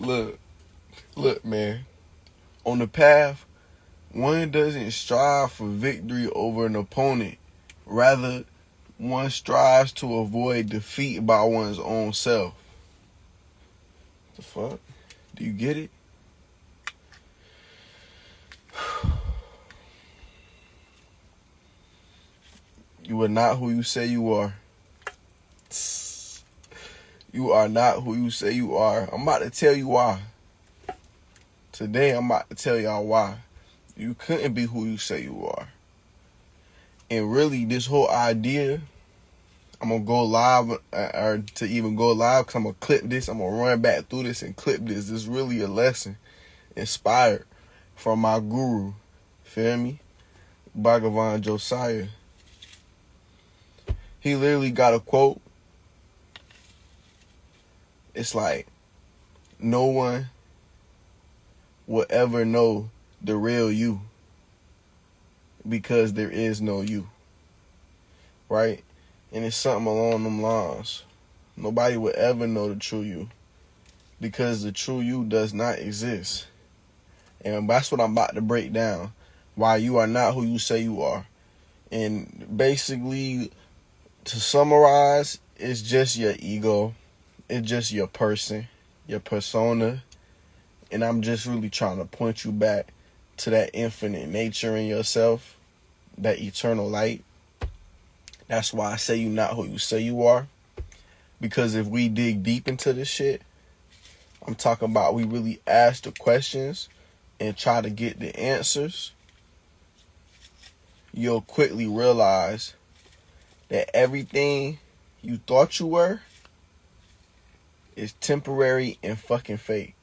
Look, man. On the path, one doesn't strive for victory over an opponent. Rather, one strives to avoid defeat by one's own self. The fuck? Do you get it? You are not who you say you are. You are not who you say you are. I'm about to tell you why. Today, I'm about to tell y'all why. You couldn't be who you say you are. And really, this whole idea, I'm going to go live, or to even go live, because I'm going to clip this. I'm going to run back through this and clip this. This is really a lesson inspired from my guru. Feel me? Bhagavan Josiah. He literally got a quote. It's like, no one will ever know the real you because there is no you. Right? And it's something along them lines. Nobody will ever know the true you because the true you does not exist. And that's what I'm about to break down. Why you are not who you say you are. And basically, to summarize, it's just your ego. It's just your person, your persona. And I'm just really trying to point you back to that infinite nature in yourself, that eternal light. That's why I say you're not who you say you are. Because if we dig deep into this shit, I'm talking about we really ask the questions and try to get the answers, you'll quickly realize that everything you thought you were is temporary and fucking fake.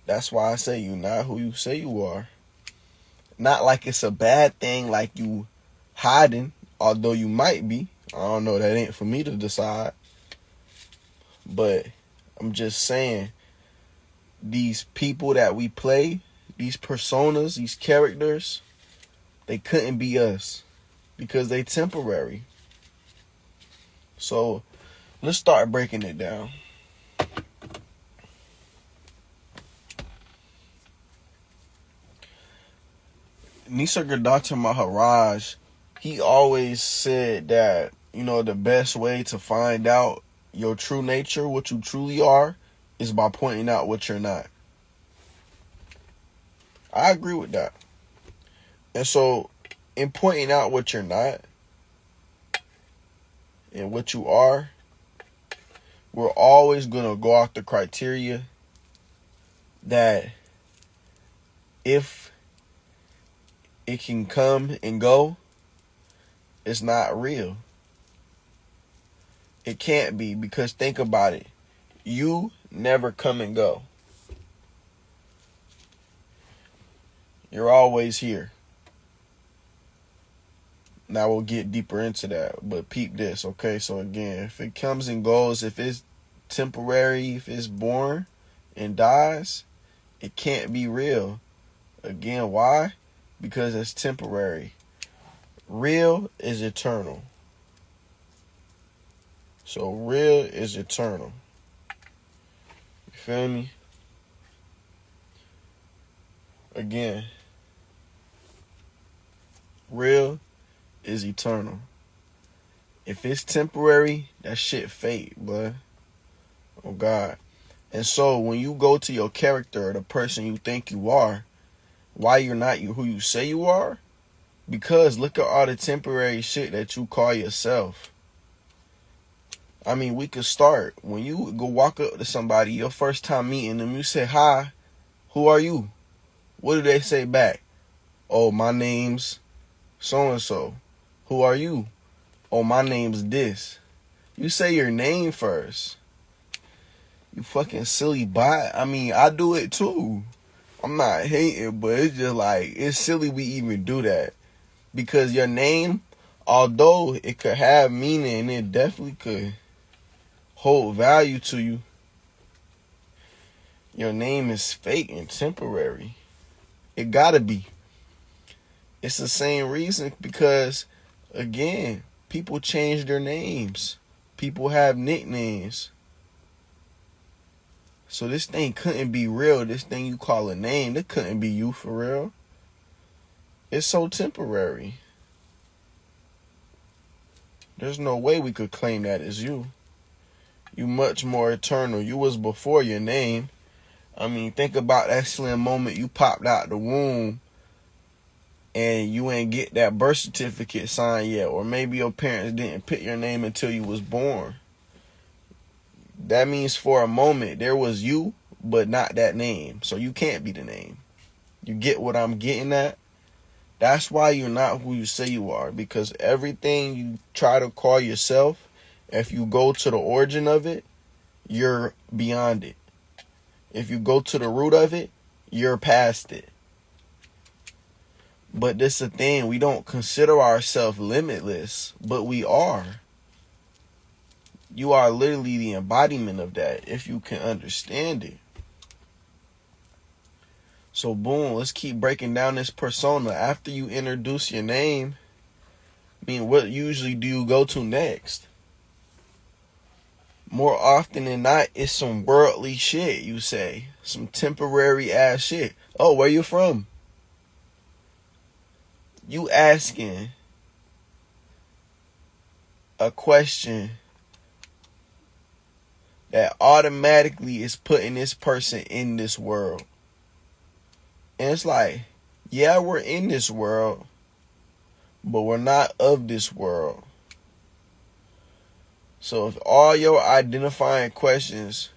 That's why I say you're not who you say you are. Not like it's a bad thing, like you hiding, although you might be. I don't know, that ain't for me to decide. But I'm just saying, these people that we play, these personas, these characters, they couldn't be us because they temporary. So let's start breaking it down. Nisargadatta Maharaj, he always said that, the best way to find out your true nature, what you truly are, is by pointing out what you're not. I agree with that. And so, in pointing out what you're not and what you are, we're always going to go off the criteria that if it can come and go, it's not real. It can't be, because think about it. You never come and go. You're always here. Now we'll get deeper into that, but peep this, okay? So again, if it comes and goes, if it's temporary, if it's born and dies, it can't be real. Again, why? Because it's temporary. Real is eternal. So real is eternal. You feel me? Again, real is eternal. If it's temporary, that shit fake, boy. Oh God. And so when you go to your character, or the person you think you are, why you're not who you say you are? Because look at all the temporary shit that you call yourself. I mean, we could start. When you go walk up to somebody, your first time meeting them, you say, hi, who are you? What do they say back? Oh, my name's so-and-so. Who are you? Oh, my name's this. You say your name first. You fucking silly bot. I mean, I do it too. I'm not hating, but it's just like, it's silly we even do that. Because your name, although it could have meaning, and it definitely could hold value to you, your name is fake and temporary. It gotta be. It's the same reason because, again, people change their names. People have nicknames. So this thing couldn't be real. This thing you call a name, that couldn't be you for real. It's so temporary. There's no way we could claim that as you. You much more eternal. You was before your name. I mean, think about that slim moment you popped out the womb and you ain't get that birth certificate signed yet. Or maybe your parents didn't pick your name until you was born. That means for a moment there was you, but not that name. So you can't be the name. You get what I'm getting at? That's why you're not who you say you are. Because everything you try to call yourself, if you go to the origin of it, you're beyond it. If you go to the root of it, you're past it. But this is the thing, we don't consider ourselves limitless, but we are. You are literally the embodiment of that, if you can understand it. So boom, let's keep breaking down this persona. After you introduce your name, I mean, what usually do you go to next? More often than not, it's some worldly shit, you say. Some temporary ass shit. Oh, where you from? You asking a question that automatically is putting this person in this world. And it's like, yeah, we're in this world, but we're not of this world. So if all your identifying questions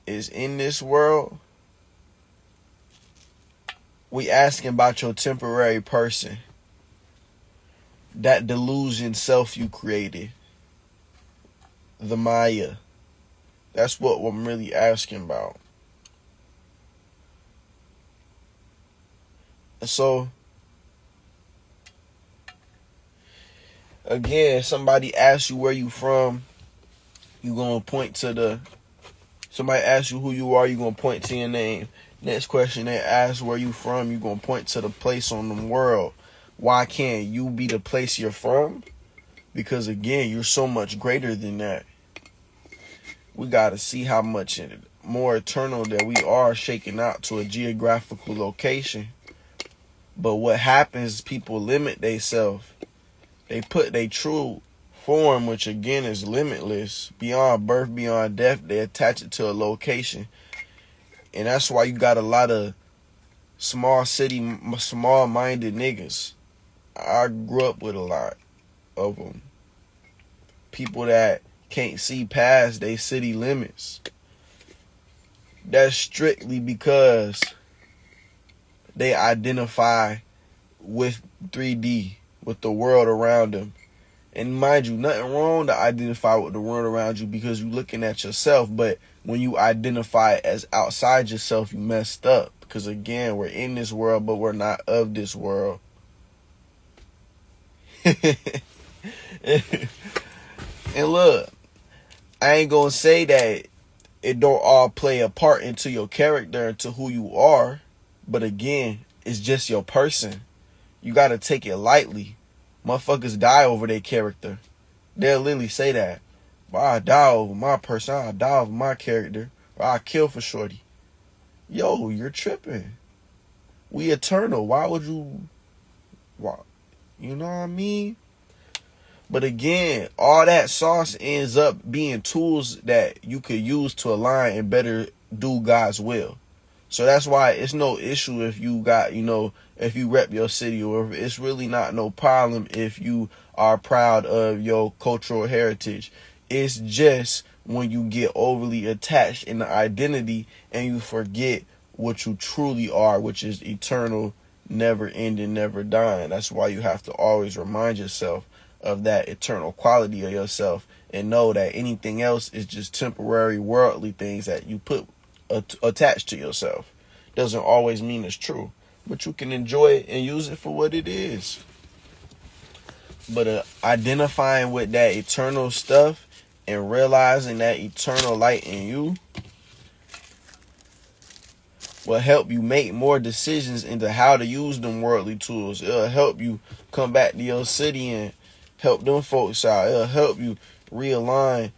is in this world, we asking about your temporary person. That delusion self you created. The Maya. That's what I'm really asking about. So, again, somebody asks you where you from, you gonna point to the... Somebody asks you who you are, you gonna point to your name. Next question they ask where you from, you gonna point to the place on the world. Why can't you be the place you're from? Because again, you're so much greater than that. We gotta see how much more eternal that we are, shaking out to a geographical location. But what happens is people limit themselves. They put their true form, which again is limitless, beyond birth, beyond death. They attach it to a location. And that's why you got a lot of small city, small-minded niggas. I grew up with a lot of them. People that can't see past their city limits. That's strictly because they identify with 3D, with the world around them. And mind you, nothing wrong to identify with the world around you because you're looking at yourself. But when you identify as outside yourself, you messed up. Because again, we're in this world, but we're not of this world. And look, I ain't gonna say that it don't all play a part into your character, into who you are. But again, it's just your person. You gotta take it lightly. Motherfuckers die over their character. They'll literally say that. Well, I die over my person. I die over my character. Or I kill for shorty. Yo, you're tripping. We eternal. Why would you... Why? You know what I mean? But again, all that sauce ends up being tools that you could use to align and better do God's will. So that's why it's no issue if you got, if you rep your city, or it's really not no problem if you are proud of your cultural heritage. It's just when you get overly attached in the identity and you forget what you truly are, which is eternal, never ending, never dying. That's why you have to always remind yourself of that eternal quality of yourself and know that anything else is just temporary worldly things that you put attached to yourself. Doesn't always mean it's true, but you can enjoy it and use it for what it is. But identifying with that eternal stuff and realizing that eternal light in you will help you make more decisions into how to use them worldly tools. It'll help you come back to your city and help them folks out. It'll help you realign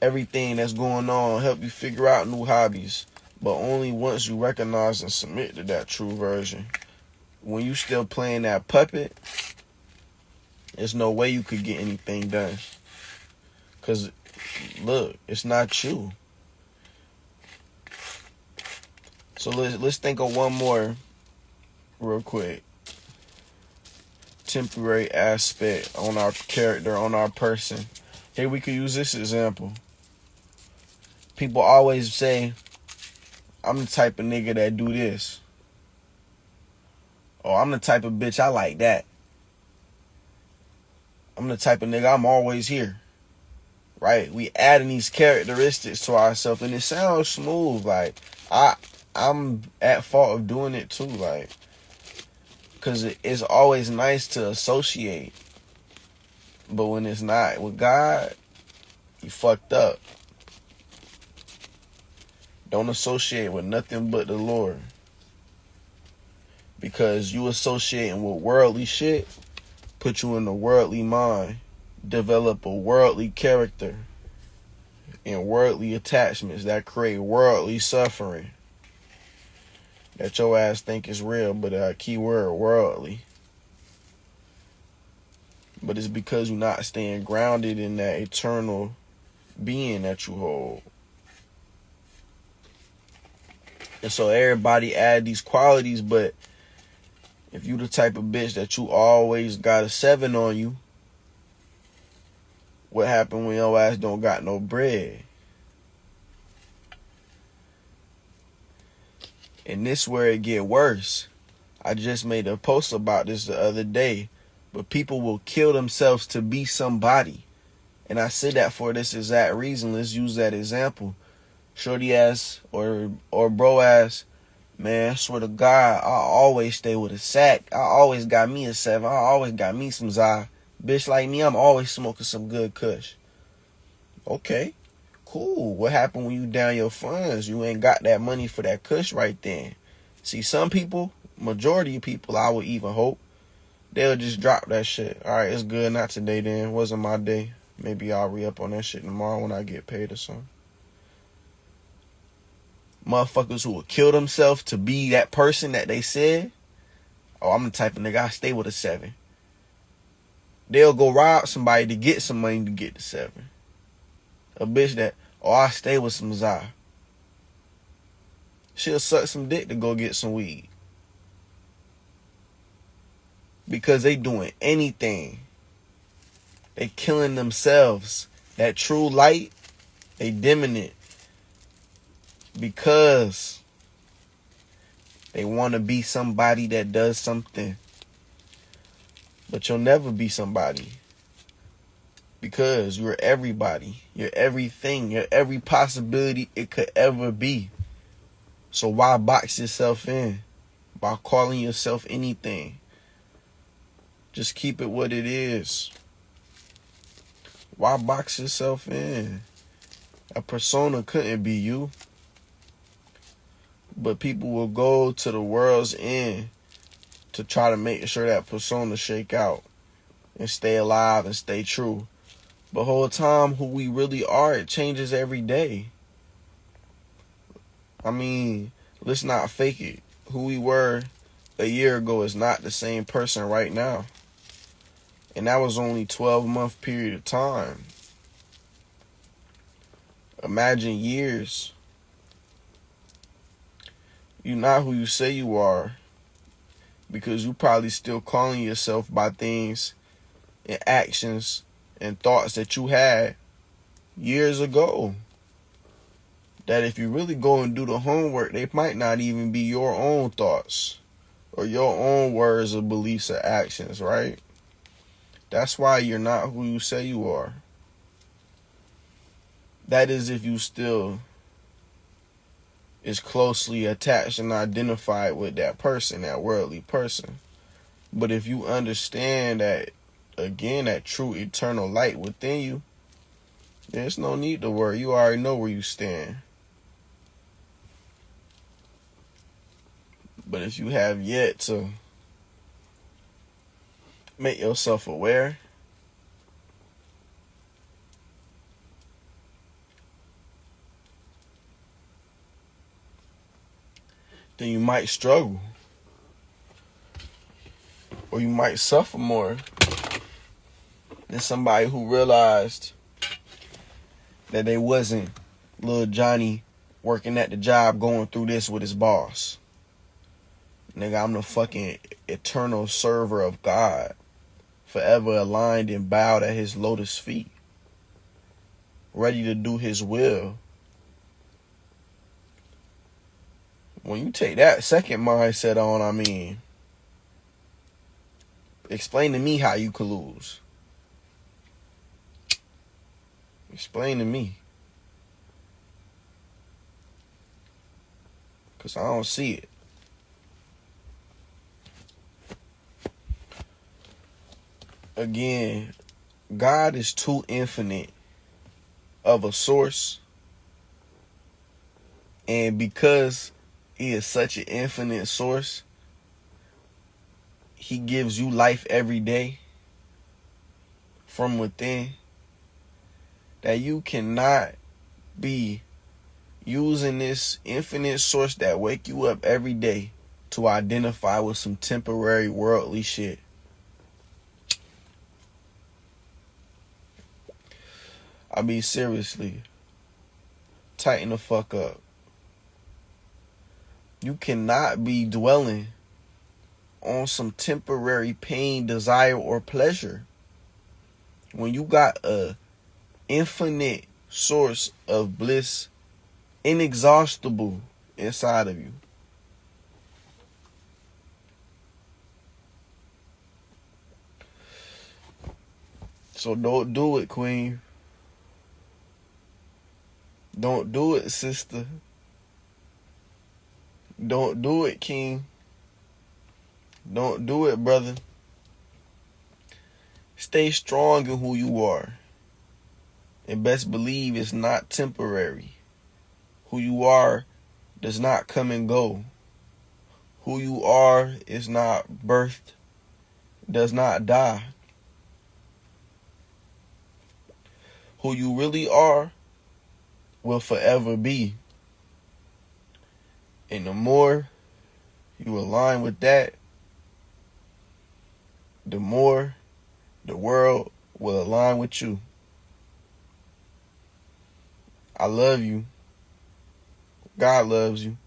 everything that's going on, help you figure out new hobbies. But only once you recognize and submit to that true version. When you still playing that puppet, there's no way you could get anything done. Because, look, it's not you. So let's think of one more real quick. Temporary aspect on our character, on our person. Here we could use this example. People always say, I'm the type of nigga that do this. Or I'm the type of bitch I like that. I'm the type of nigga I'm always here. Right? We adding these characteristics to ourselves, and it sounds smooth. Like I'm at fault of doing it too. Like, cause it's always nice to associate, but when it's not with God, you fucked up. Don't associate with nothing but the Lord, because you associating with worldly shit, put you in the worldly mind, develop a worldly character, and worldly attachments that create worldly suffering. That your ass think is real, but key word, worldly. But it's because you're not staying grounded in that eternal being that you hold. And so everybody add these qualities, but if you the type of bitch that you always got a 7 on you, what happen when your ass don't got no bread? And this where it get worse. I just made a post about this the other day. But people will kill themselves to be somebody. And I say that for this exact reason. Let's use that example. Shorty ass or bro ass, man, I swear to God, I always stay with a sack. I always got me a 7. I always got me some Zai. Bitch like me, I'm always smoking some good kush. Okay. Cool. What happened when you down your funds? You ain't got that money for that kush right then. See, some people, majority of people, I would even hope, they'll just drop that shit. All right, it's good. Not today then. Wasn't my day. Maybe I'll re-up on that shit tomorrow when I get paid or something. Motherfuckers who will kill themselves to be that person that they said, oh, I'm the type of nigga, I stay with a 7. They'll go rob somebody to get some money to get the 7. A bitch that, oh, I stay with some Zai. She'll suck some dick to go get some weed. Because they doing anything. They killing themselves. That true light, they dimming it. Because they want to be somebody that does something. But you'll never be somebody. Because you're everybody. You're everything. You're every possibility it could ever be. So why box yourself in by calling yourself anything? Just keep it what it is. Why box yourself in? A persona couldn't be you. But people will go to the world's end to try to make sure that persona shake out and stay alive and stay true. But whole time, who we really are, it changes every day. I mean, let's not fake it. Who we were a year ago is not the same person right now. And that was only a 12-month period of time. Imagine years. You're not who you say you are. Because you probably still calling yourself by things and actions and thoughts that you had years ago. That if you really go and do the homework, they might not even be your own thoughts or your own words or beliefs or actions, right? That's why you're not who you say you are. That is if you still is closely attached and identified with that person, that worldly person. But if you understand that, again, that true eternal light within you, there's no need to worry. You already know where you stand. But if you have yet to make yourself aware, then you might struggle. Or you might suffer more than somebody who realized that they wasn't little Johnny working at the job going through this with his boss. Nigga, I'm the fucking eternal server of God, forever aligned and bowed at his lotus feet, ready to do his will. When you take that second mindset on, explain to me how you could lose. Explain to me. Because I don't see it. Again, God is too infinite of a source. And because he is such an infinite source, he gives you life every day from within, that you cannot be using this infinite source that wake you up every day to identify with some temporary worldly shit. Seriously, tighten the fuck up. You cannot be dwelling on some temporary pain, desire, or pleasure when you got a infinite source of bliss, inexhaustible, inside of you. So don't do it, queen. Don't do it, sister. Don't do it, king. Don't do it, brother. Stay strong in who you are. And best believe it's not temporary. Who you are does not come and go. Who you are is not birthed, does not die. Who you really are will forever be. And the more you align with that, the more the world will align with you. I love you. God loves you.